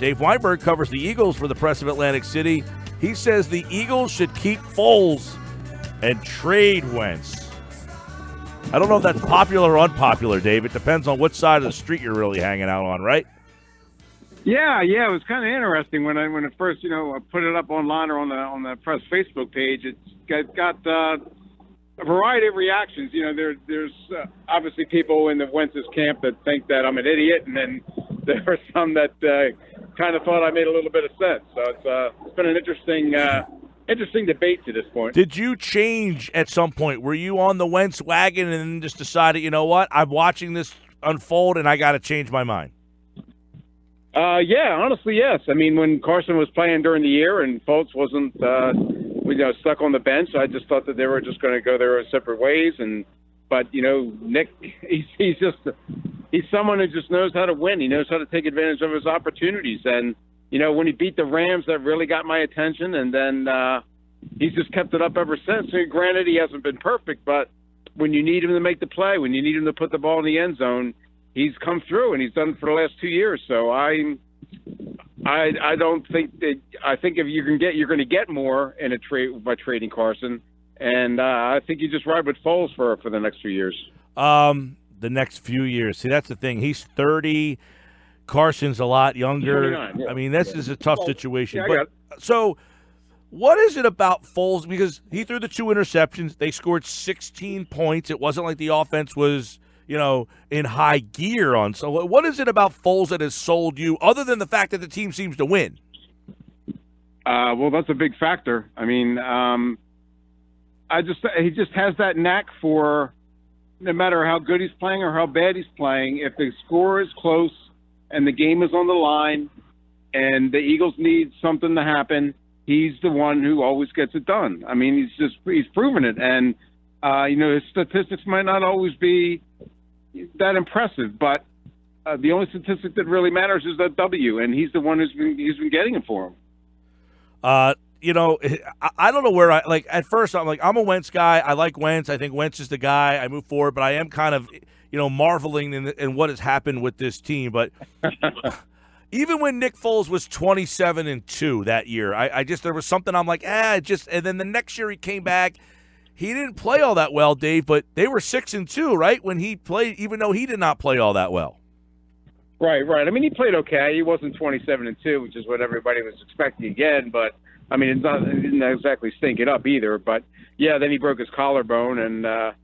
Dave Weinberg covers the Eagles for the Press of Atlantic City. He says the Eagles should keep Foles and trade Wentz. I don't know if that's popular or unpopular, Dave. It depends on which side of the street you're really hanging out on, right? Yeah, it was kind of interesting when it first, I put it up online or on the press Facebook page. It's got a variety of reactions. There's obviously people in the Wentz's camp that think that I'm an idiot, and then there are some that kind of thought I made a little bit of sense. So it's been an interesting debate to this point. Did you change at some point? Were you on the Wentz wagon and then just decided, you know what, I'm watching this unfold and I got to change my mind? Yeah, honestly, yes. I mean, when Carson was playing during the year and Foles wasn't, stuck on the bench, I just thought that they were just going to go their separate ways. But Nick, he's someone who just knows how to win. He knows how to take advantage of his opportunities. And when he beat the Rams, that really got my attention. And then he's just kept it up ever since. And granted, he hasn't been perfect, but when you need him to make the play, when you need him to put the ball in the end zone, he's come through, and he's done it for the last 2 years. So I don't think that – I think if you're going to get more in a trade by trading Carson, and I think you just ride with Foles for the next few years. The next few years. See, that's the thing. He's 30. Carson's a lot younger. Yeah. I mean, this is a tough situation. Yeah, So what is it about Foles? Because he threw the 2 interceptions. They scored 16 points. It wasn't like the offense was – in high gear on. So what is it about Foles that has sold you, other than the fact that the team seems to win? Well, that's a big factor. I mean, he just has that knack for, no matter how good he's playing or how bad he's playing, if the score is close and the game is on the line and the Eagles need something to happen, he's the one who always gets it done. I mean, he's proven it. And, his statistics might not always be that impressive, but the only statistic that really matters is that W, and he's the one who's been getting it for him. I don't know where at first I'm like, I'm a Wentz guy. I like Wentz. I think Wentz is the guy. I move forward, but I am kind of, marveling in what has happened with this team. But even when Nick Foles was 27-2 that year, I just, there was something I'm like, and then the next year he came back. He didn't play all that well, Dave, but they were 6-2, right, when he played, even though he did not play all that well. Right. I mean, he played okay. He wasn't 27-2, which is what everybody was expecting again. But I mean, he didn't exactly stink it up either. But yeah, then he broke his collarbone, and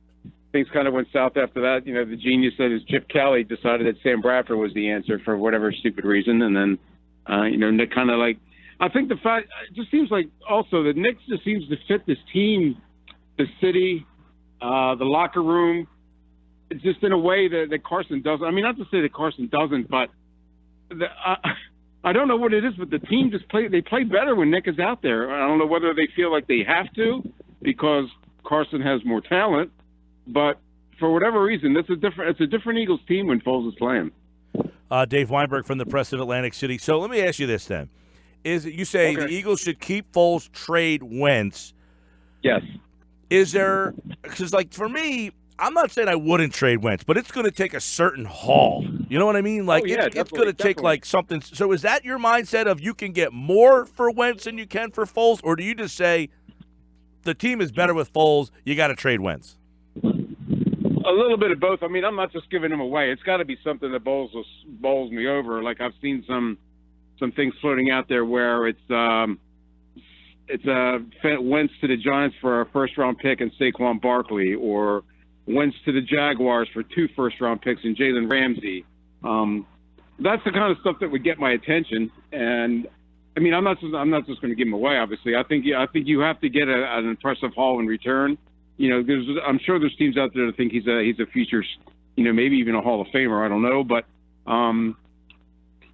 things kind of went south after that. The genius that is Chip Kelly decided that Sam Bradford was the answer for whatever stupid reason, and then Nick kind of I think the fact it just seems like also that Nick just seems to fit this team. The city, the locker room, just in a way that Carson doesn't. I mean, not to say that Carson doesn't, but I don't know what it is, but the team they play better when Nick is out there. I don't know whether they feel like they have to because Carson has more talent, but for whatever reason, it's a different Eagles team when Foles is playing. Dave Weinberg from the Press of Atlantic City. So let me ask you this then. You say the Eagles should keep Foles, trade Wentz. Yes. Is there – because, for me, I'm not saying I wouldn't trade Wentz, but it's going to take a certain haul. You know what I mean? It's going to take, something – so is that your mindset of you can get more for Wentz than you can for Foles, or do you just say the team is better with Foles, you got to trade Wentz? A little bit of both. I mean, I'm not just giving him away. It's got to be something that bowls me over. Like I've seen some things floating out there where it's Wentz to the Giants for a first-round pick and Saquon Barkley, or Wentz to the Jaguars for 2 first-round picks and Jalen Ramsey. That's the kind of stuff that would get my attention. And I mean, I'm not just going to give him away. Obviously, I think you have to get an impressive haul in return. I'm sure there's teams out there that think he's a future, maybe even a Hall of Famer. I don't know, but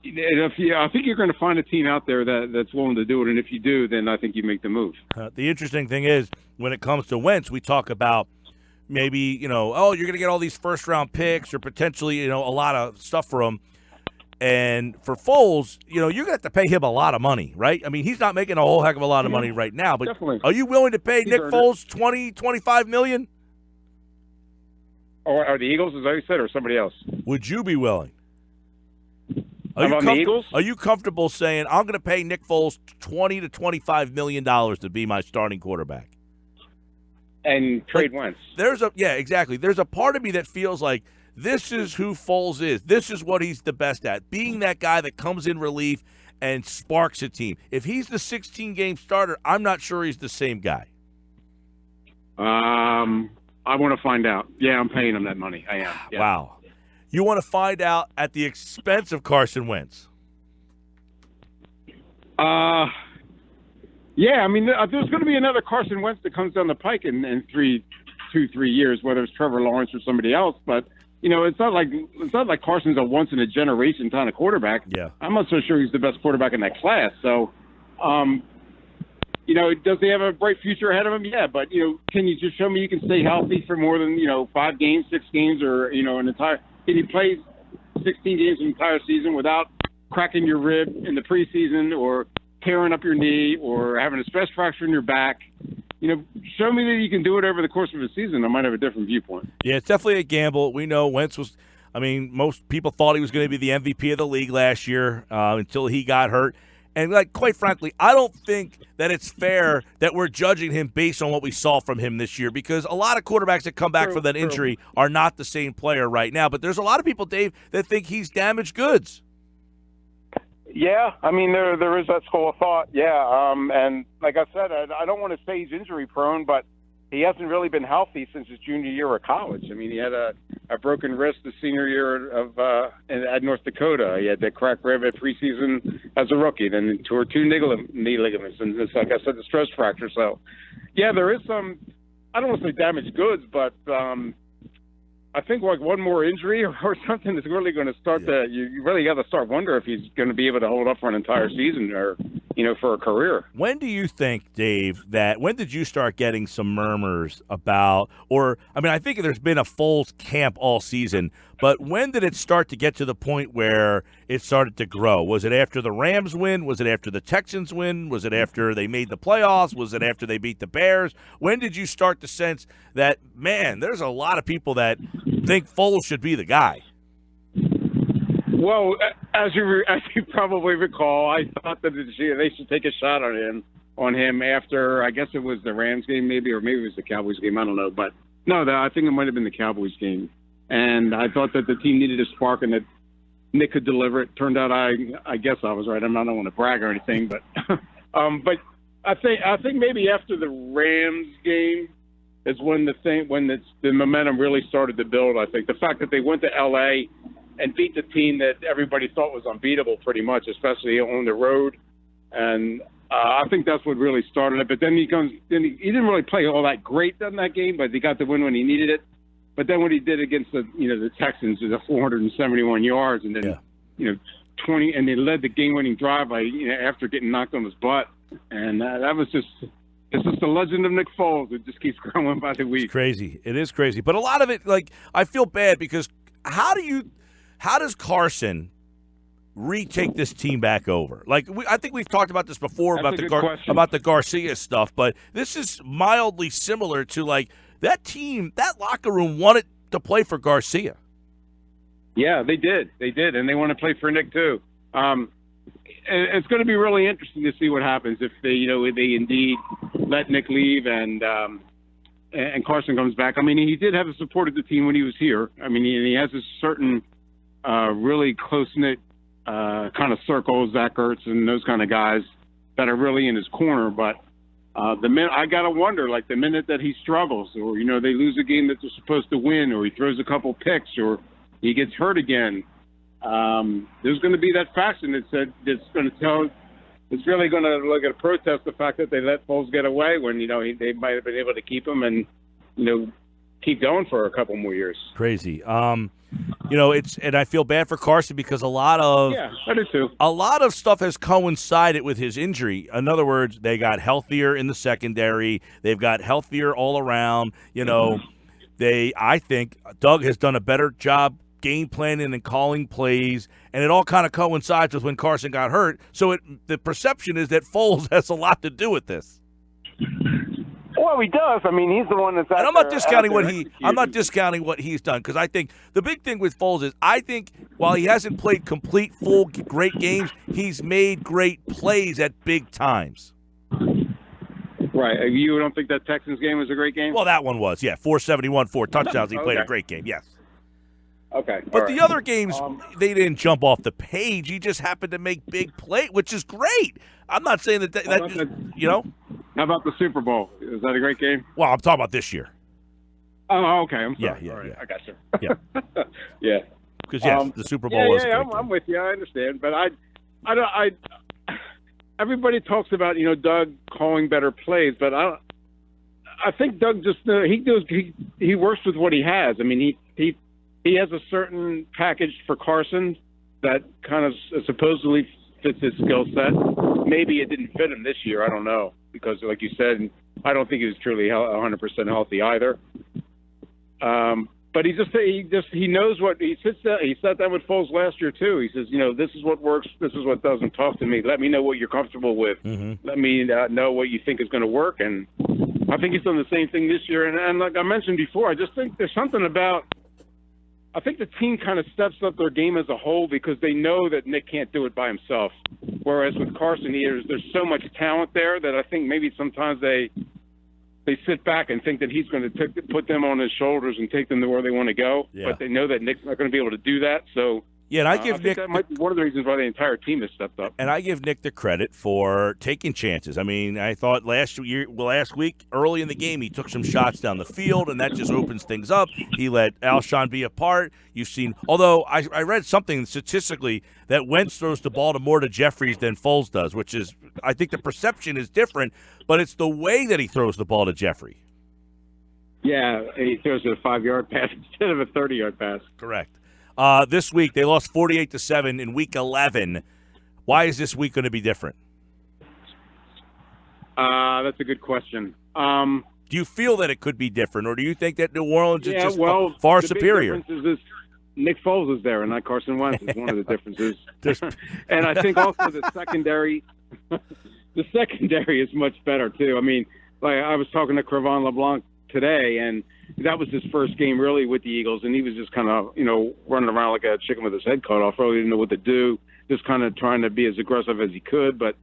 I think you're going to find a team out there that's willing to do it, and if you do, then I think you make the move. The interesting thing is, when it comes to Wentz, we talk about maybe, you're going to get all these first-round picks or potentially, a lot of stuff for him. And for Foles, you're going to have to pay him a lot of money, right? I mean, he's not making a whole heck of a lot of money right now, but definitely. Are you willing to pay Nick Foles $20-25 million? Or are the Eagles, as I said, or somebody else? Would you be willing? How about the Eagles? Are you comfortable saying I'm going to pay Nick Foles $20 to $25 million to be my starting quarterback? And trade Wentz. Exactly. There's a part of me that feels like this is who Foles is. This is what he's the best at, being that guy that comes in relief and sparks a team. If he's the 16-game starter, I'm not sure he's the same guy. I want to find out. Yeah, I'm paying him that money. I am. Yeah. Wow. You want to find out at the expense of Carson Wentz? Yeah, I mean, there's going to be another Carson Wentz that comes down the pike in 2-3 years, whether it's Trevor Lawrence or somebody else. But it's not like Carson's a once in a generation kind of quarterback. Yeah, I'm not so sure he's the best quarterback in that class. So, does he have a bright future ahead of him? Yeah, but can you just show me you can stay healthy for more than 5 games, 6 games, or an entire? Can you play 16 games an entire season without cracking your rib in the preseason or tearing up your knee or having a stress fracture in your back? Show me that you can do it over the course of a season. I might have a different viewpoint. Yeah, it's definitely a gamble. We know Wentz was – most people thought he was going to be the MVP of the league last year until he got hurt. And, quite frankly, I don't think that it's fair that we're judging him based on what we saw from him this year, because a lot of quarterbacks that come back from that injury are not the same player right now. But there's a lot of people, Dave, that think he's damaged goods. Yeah, there is that school of thought. Yeah, and like I said, I don't want to say he's injury prone, but he hasn't really been healthy since his junior year of college. He had a broken wrist the senior year at North Dakota. He had that cracked rib at preseason as a rookie, then tore 2 knee ligaments, and just like I said, the stress fracture. So, yeah, there is some. I don't want to say damaged goods, but I think one more injury or something is really going to start you really got to start wondering if he's going to be able to hold up for an entire season or, for a career. When do you think, Dave, when did you start getting some murmurs about, I think there's been a Foles camp all season, but when did it start to get to the point where it started to grow? Was it after the Rams win? Was it after the Texans win? Was it after they made the playoffs? Was it after they beat the Bears? When did you start to sense that, man, there's a lot of people that think Foles should be the guy? Well, as you probably recall, I thought that they should take a shot on him after, I guess it was the Rams game maybe, or maybe it was the Cowboys game. I don't know. But no, I think it might have been the Cowboys game. And I thought that the team needed a spark and that Nick could deliver it. Turned out I guess I was right. I don't want to brag or anything, but but I think maybe after the Rams game is when the momentum really started to build. I think the fact that they went to L.A. and beat the team that everybody thought was unbeatable pretty much, especially on the road. And I think that's what really started it. But then he didn't really play all that great in that game, but he got the win when he needed it. But then what he did against the Texans is 471 yards, and then 20, and they led the game-winning drive by after getting knocked on his butt, and that was just. It's just the legend of Nick Foles. It just keeps growing by the week. It's crazy. It is crazy. But a lot of it, I feel bad because how does Carson retake this team back over? I think we've talked about this before about the Garcia stuff, but this is mildly similar to that team, that locker room wanted to play for Garcia. Yeah, they did, and they want to play for Nick too. It's going to be really interesting to see what happens if they indeed let Nick leave and Carson comes back. He did have the support of the team when he was here. He has a certain really close-knit kind of circle, Zach Ertz and those kind of guys that are really in his corner. But I got to wonder, the minute that he struggles or, they lose a game that they're supposed to win or he throws a couple picks or he gets hurt again, there's going to be that faction that's going to tell it's really going to look at protest the fact that they let Foles get away when, they might have been able to keep him and, keep going for a couple more years. Crazy. And I feel bad for Carson because a lot of stuff has coincided with his injury. In other words, they got healthier in the secondary. They've got healthier all around. I think Doug has done a better job game planning and calling plays, and it all kind of coincides with when Carson got hurt. So the perception is that Foles has a lot to do with this. Well, he does. I mean, he's the one that's. And I'm not discounting what he's done, because I think the big thing with Foles is I think while he hasn't played complete, full, great games, he's made great plays at big times. Right. You don't think that Texans game was a great game? Well, that one was, 471, 4 touchdowns. He played a great game, yes. Okay. But the other games, they didn't jump off the page. He just happened to make big plays, which is great. I'm not saying that you know. How about the Super Bowl? Is that a great game? Well, I'm talking about this year. Oh, okay. I'm sorry. Yeah. Right. I got you. Yeah. Yeah. Because the Super Bowl was. Yeah, I'm with you. I understand, but I don't. Everybody talks about Doug calling better plays, but I think Doug just he works with what he has. I mean, he has a certain package for Carson that kind of supposedly fits his skill set. Maybe it didn't fit him this year. I don't know, because like you said, I don't think he was truly 100% healthy either. But he knows what he sat down with Foles last year too. He says, this is what works, this is what doesn't. Talk to me. Let me know what you're comfortable with. Mm-hmm. Let me know what you think is going to work. And I think he's done the same thing this year. And like I mentioned before, I just think there's something about. I think the team kind of steps up their game as a whole because they know that Nick can't do it by himself. Whereas with Carson, there's so much talent there that I think maybe sometimes they sit back and think that he's going to put them on his shoulders and take them to where they want to go. Yeah. But they know that Nick's not going to be able to do that. So and I give Nick that might be one of the reasons why the entire team has stepped up. And I give Nick the credit for taking chances. I mean, I thought last week, early in the game, he took some shots down the field, and that just opens things up. He let Alshon be a part. You've seen, although I read something statistically that Wentz throws the ball more to Jeffries than Foles does, which is, I think the perception is different, but it's the way that he throws the ball to Jeffrey. Yeah, he throws it a 5-yard pass instead of a 30-yard pass. Correct. This week, they lost 48-7 in Week 11. Why is this week going to be different? That's a good question. Do you feel that it could be different, or do you think that New Orleans is just far superior? The big difference is Nick Foles is there and not Carson Wentz is one of the differences. And I think also the secondary is much better, too. I mean, like I was talking to Crevan LeBlanc today, and that was his first game really with the Eagles, and he was just kind of, running around like a chicken with his head cut off. Really didn't know what to do, just kind of trying to be as aggressive as he could. But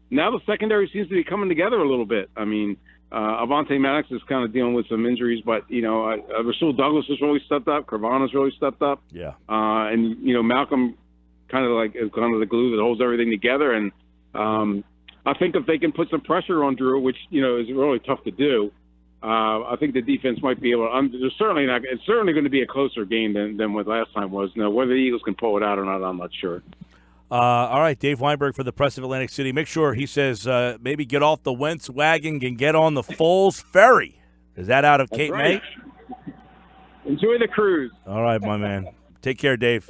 now the secondary seems to be coming together a little bit. I mean, Avonte Maddox is kind of dealing with some injuries, but, Rasul Douglas has really stepped up. Crevan has really stepped up. Yeah. And, Malcolm kind of like is kind of the glue that holds everything together. And I think if they can put some pressure on Drew, which, is really tough to do, I think the defense might be able to. It's certainly going to be a closer game than what last time was. Now, whether the Eagles can pull it out or not, I'm not sure. All right, Dave Weinberg for the Press of Atlantic City. Make sure, he says, maybe get off the Wentz wagon and get on the Foles ferry. Is that out of Cape May? Enjoy the cruise. All right, my man. Take care, Dave.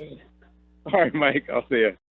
All right, Mike. I'll see you.